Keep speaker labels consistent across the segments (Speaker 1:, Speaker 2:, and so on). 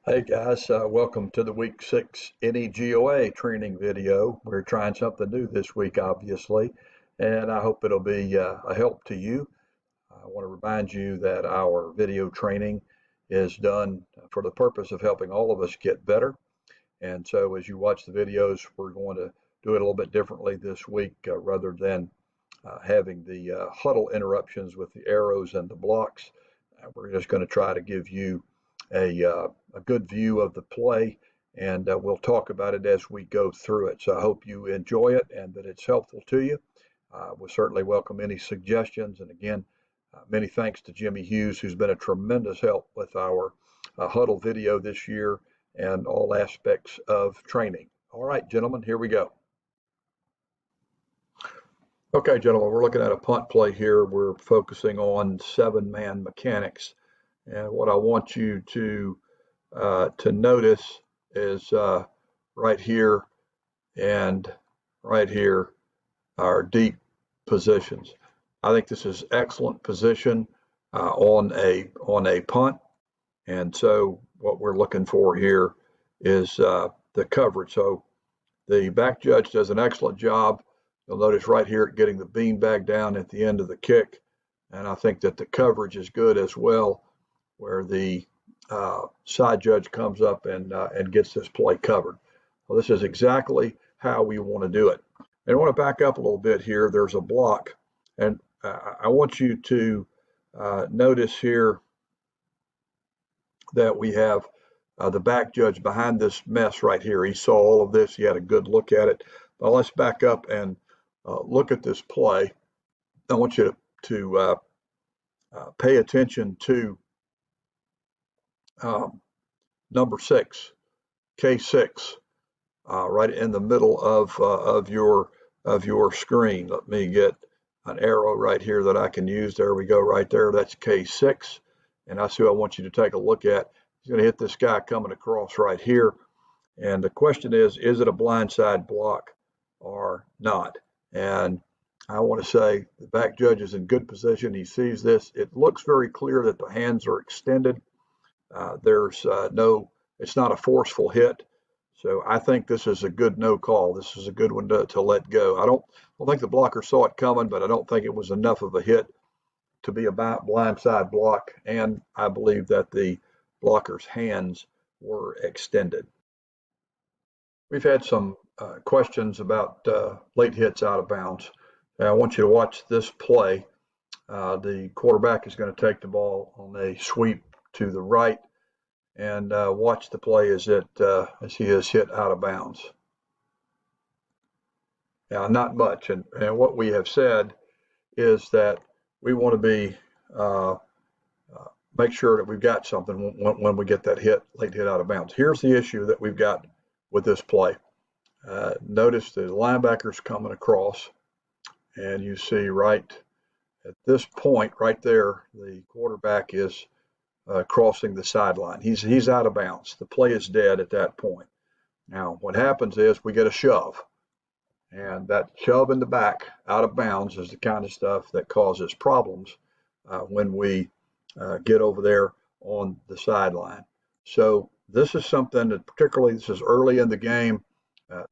Speaker 1: Hey guys, welcome to the Week 6 NEGOA training video. We're trying something new this week, obviously, and I hope it'll be a help to you. I want to remind you that our video training is done for the purpose of helping all of us get better. And so as you watch the videos, we're going to do it a little bit differently this week rather than having the huddle interruptions with the arrows and the blocks. We're just going to try to give you a good view of the play, and we'll talk about it as we go through it. So I hope you enjoy it and that it's helpful to you. We'll certainly welcome any suggestions. And again, many thanks to Jimmy Hughes, who's been a tremendous help with our huddle video this year and all aspects of training. All right, gentlemen, here we go. Okay, gentlemen, we're looking at a punt play here. We're focusing on 7-man mechanics. And what I want you to notice is right here and right here are deep positions. I think this is excellent position on a punt. And so what we're looking for here is the coverage. So the back judge does an excellent job. You'll notice right here getting the beanbag down at the end of the kick. And I think that the coverage is good as well, where the side judge comes up and gets this play covered. Well, this is exactly how we want to do it. And I want to back up a little bit here. There's a block, and I want you to notice here that we have the back judge behind this mess right here. He saw all of this. He had a good look at it. But let's back up and look at this play. I want you to pay attention to number 6, K6, right in the middle of your screen. Let me get an arrow right here that I can use. There we go, right there. That's K6, and that's who I want you to take a look at. He's going to hit this guy coming across right here, and the question is it a blindside block or not? And I want to say the back judge is in good position. He sees this. It looks very clear that the hands are extended. There's it's not a forceful hit. So I think this is a good no call. This is a good one to let go. I don't think the blocker saw it coming, but I don't think it was enough of a hit to be a blindside block. And I believe that the blocker's hands were extended. We've had some questions about late hits out of bounds. I want you to watch this play. The quarterback is going to take the ball on a sweep to the right, and watch the play as he is hit out of bounds. Now, not much, and what we have said is that we want to be make sure that we've got something when we get that late hit out of bounds. Here's the issue that we've got with this play. Notice the linebacker's coming across, and you see right at this point right there, the quarterback is crossing the sideline. He's out of bounds. The play is dead at that point. Now, what happens is we get a shove, and that shove in the back out of bounds is the kind of stuff that causes problems when we get over there on the sideline. So this is something that, particularly this is early in the game,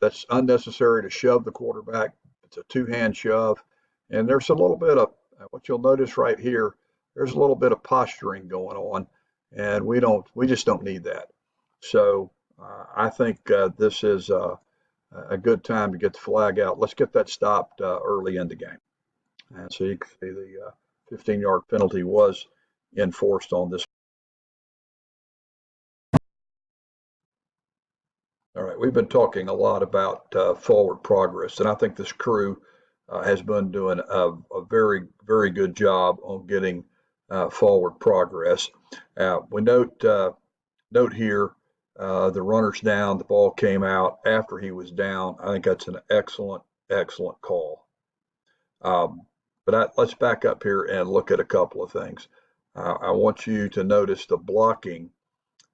Speaker 1: that's unnecessary to shove the quarterback. It's a two-hand shove, and there's a little bit of what you'll notice right here. There's a little bit of posturing going on, and we just don't need that. So I think this is a good time to get the flag out. Let's get that stopped early in the game. And so you can see the 15-yard penalty was enforced on this. All right, we've been talking a lot about forward progress, and I think this crew has been doing a very, very good job on getting forward progress. We note here the runner's down, the ball came out after he was down. I think that's an excellent call. But let's back up here and look at a couple of things. I want you to notice the blocking,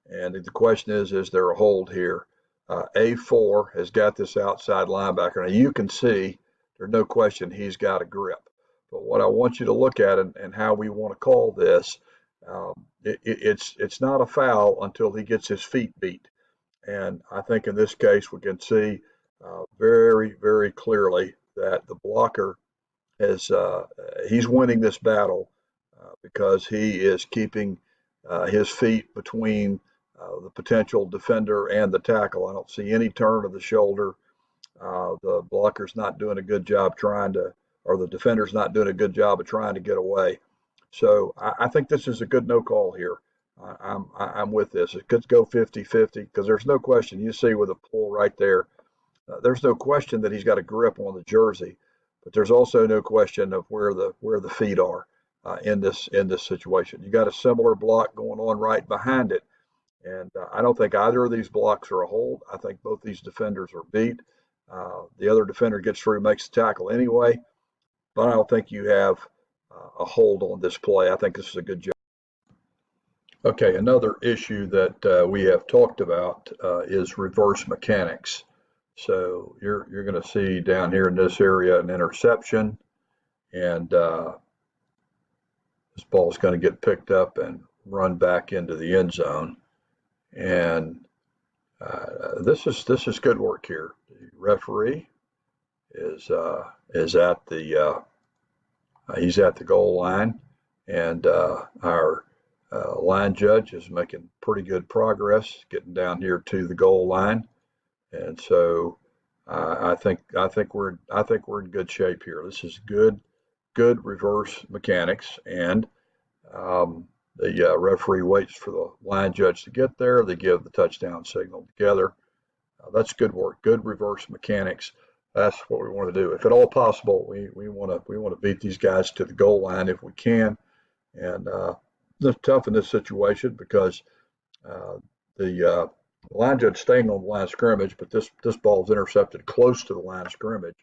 Speaker 1: and the question is there a hold here? A4 has got this outside linebacker. Now you can see there's no question he's got a grip. But what I want you to look at and how we want to call this, It's not a foul until he gets his feet beat. And I think in this case we can see very, very clearly that the blocker is he's winning this battle because he is keeping his feet between the potential defender and the tackle. I don't see any turn of the shoulder. The blocker's not doing a good job trying to, or the defender's not doing a good job of trying to get away. So I think this is a good no call here. I'm with this. It could go 50-50 because there's no question. You see with a pull right there, there's no question that he's got a grip on the jersey, but there's also no question of where the feet are in this situation. You got a similar block going on right behind it, and I don't think either of these blocks are a hold. I think both these defenders are beat. The other defender gets through, makes the tackle anyway, but I don't think you have a hold on this play. I think this is a good job. Okay, another issue that we have talked about is reverse mechanics. So you're going to see down here in this area an interception, and this ball is going to get picked up and run back into the end zone. And this is good work here. The referee is at the he's at the goal line, and our line judge is making pretty good progress getting down here to the goal line, and so I think we're in good shape here. This is good reverse mechanics, and the referee waits for the line judge to get there. They give the touchdown signal together. That's good work. Good reverse mechanics. That's what we want to do. If at all possible, we want to beat these guys to the goal line if we can. And it's tough in this situation because the line judge staying on the line of scrimmage, but this ball is intercepted close to the line of scrimmage,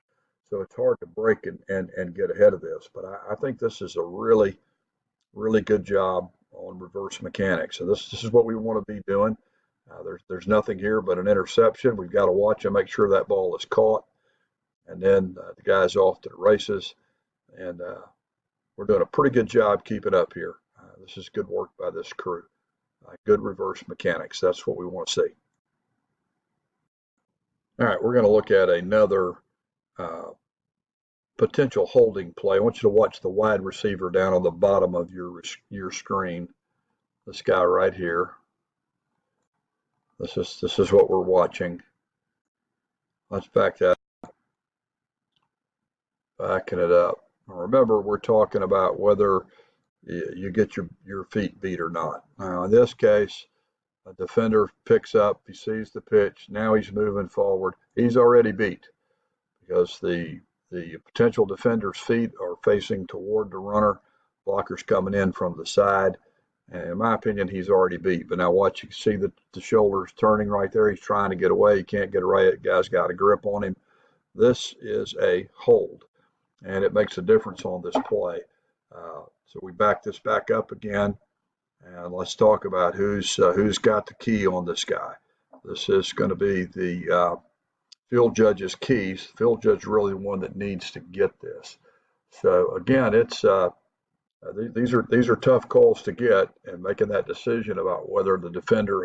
Speaker 1: so it's hard to break and get ahead of this. But I think this is a really good job on reverse mechanics. So this is what we want to be doing. There's nothing here but an interception. We've got to watch and make sure that ball is caught, and then the guy's off to the races. And we're doing a pretty good job keeping up here. This is good work by this crew. Good reverse mechanics. That's what we want to see. All right, we're going to look at another potential holding play. I want you to watch the wide receiver down on the bottom of your screen. This guy right here. This is what we're watching. Let's back that up. Backing it up. Now remember, we're talking about whether you get your feet beat or not. Now in this case, a defender picks up, he sees the pitch, now he's moving forward. He's already beat because the potential defender's feet are facing toward the runner. Blocker's coming in from the side. And in my opinion, he's already beat. But now watch, you can see the shoulders turning right there. He's trying to get away. He can't get away. The guy's got a grip on him. This is a hold, and it makes a difference on this play. So we back this back up again, and let's talk about who's got the key on this guy. This is going to be the field judge's keys. Field judge is really the one that needs to get this. So again, it's these are tough calls to get, and making that decision about whether the defender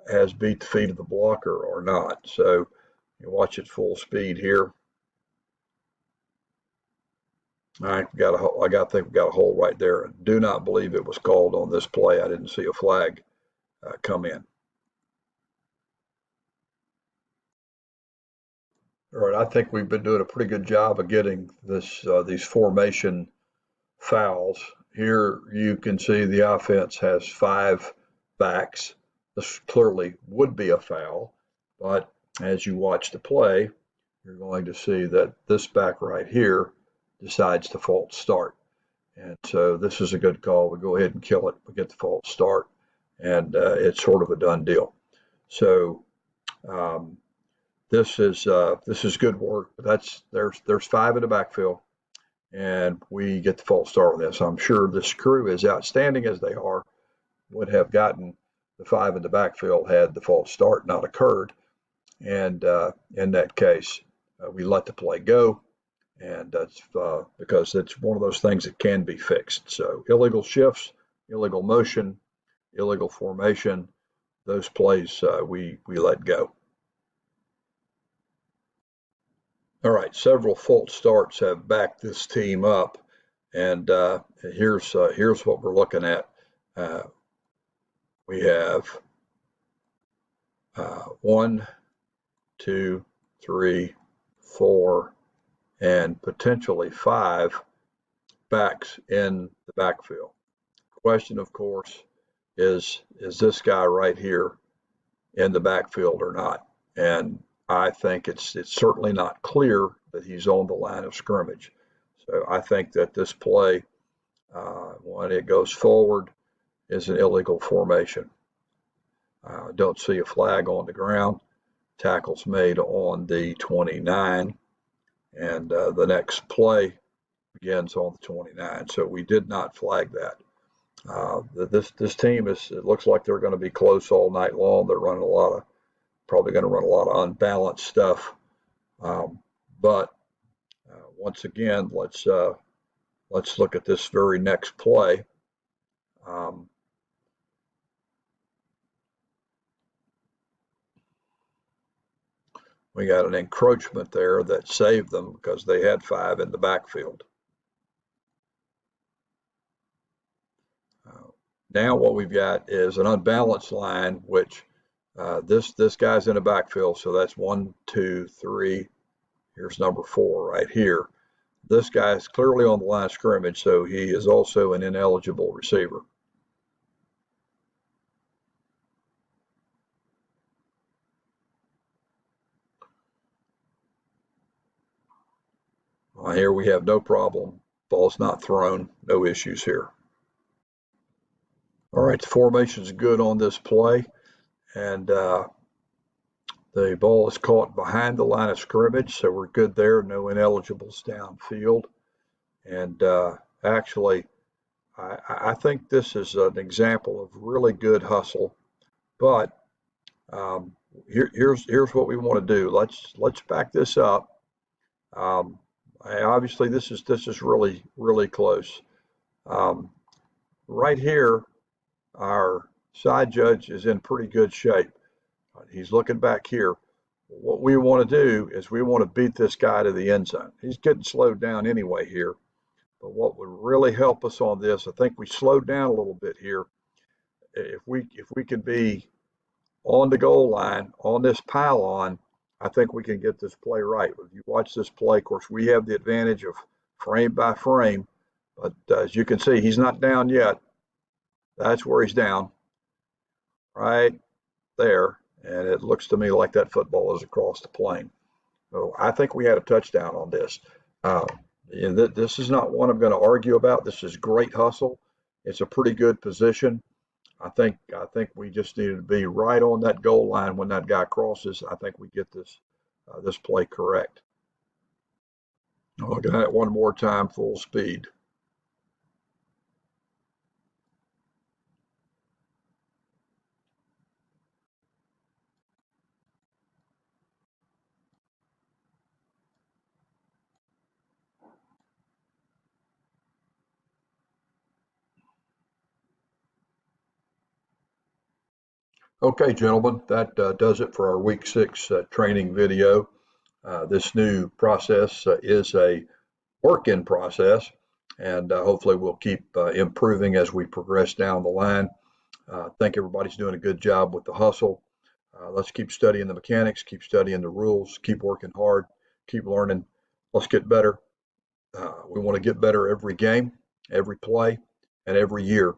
Speaker 1: has beat the feet of the blocker or not. So you watch it full speed here. All right, I think we got a hole right there. Do not believe it was called on this play. I didn't see a flag come in. All right, I think we've been doing a pretty good job of getting these formation fouls. Here you can see the offense has 5 backs. This clearly would be a foul, but as you watch the play, you're going to see that this back right here decides to false start. And so this is a good call. We go ahead and kill it. We get the false start, and it's sort of a done deal. So this is good work. There's 5 in the backfield, and we get the false start on this. I'm sure this crew, as outstanding as they are, would have gotten the 5 in the backfield had the false start not occurred. And in that case, we let the play go, and that's because it's one of those things that can be fixed. So illegal shifts, illegal motion, illegal formation, those plays we let go. All right, several false starts have backed this team up, and here's what we're looking at. We have 1, 2, 3, 4, and potentially 5 backs in the backfield. Question, of course, is this guy right here in the backfield or not? And I think it's certainly not clear that he's on the line of scrimmage. So I think that this play, when it goes forward, is an illegal formation. Don't see a flag on the ground. Tackle's made on the 29, and the next play begins on the 29. So we did not flag that. This team it looks like they're going to be close all night long. They're running probably going to run a lot of unbalanced stuff. But once again, let's look at this very next play. We got an encroachment there that saved them because they had 5 in the backfield. Now what we've got is an unbalanced line, which this guy's in the backfield, so that's 1, 2, 3. Here's number 4 right here. This guy's clearly on the line of scrimmage, so he is also an ineligible receiver. Here we have no problem. Ball's not thrown, no issues here. All right, the formation's good on this play, and the ball is caught behind the line of scrimmage, so we're good there. No ineligibles downfield. And actually, I think this is an example of really good hustle. But here's what we want to do. Let's back this up. Obviously, this is really close. Right here, our side judge is in pretty good shape. He's looking back here. What we want to do is we want to beat this guy to the end zone. He's getting slowed down anyway here. But what would really help us on this, I think we slowed down a little bit here. If we can be on the goal line, on this pylon, I think we can get this play right. If you watch this play, of course, we have the advantage of frame by frame. But as you can see, he's not down yet. That's where he's down, right there. And it looks to me like that football is across the plane. So I think we had a touchdown on this. This is not one I'm going to argue about. This is great hustle. It's a pretty good position. I think we just needed to be right on that goal line when that guy crosses. I think we get this play correct. Look at that one more time, full speed. Okay, gentlemen, that does it for our week 6 training video. This new process is a work in process, and hopefully we'll keep improving as we progress down the line. I think everybody's doing a good job with the hustle. Let's keep studying the mechanics, keep studying the rules, keep working hard, keep learning. Let's get better. We want to get better every game, every play, and every year.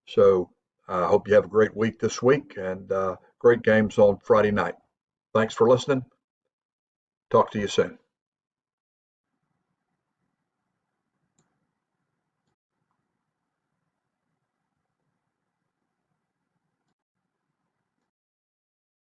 Speaker 1: So I hope you have a great week this week and great games on Friday night. Thanks for listening. Talk to you soon.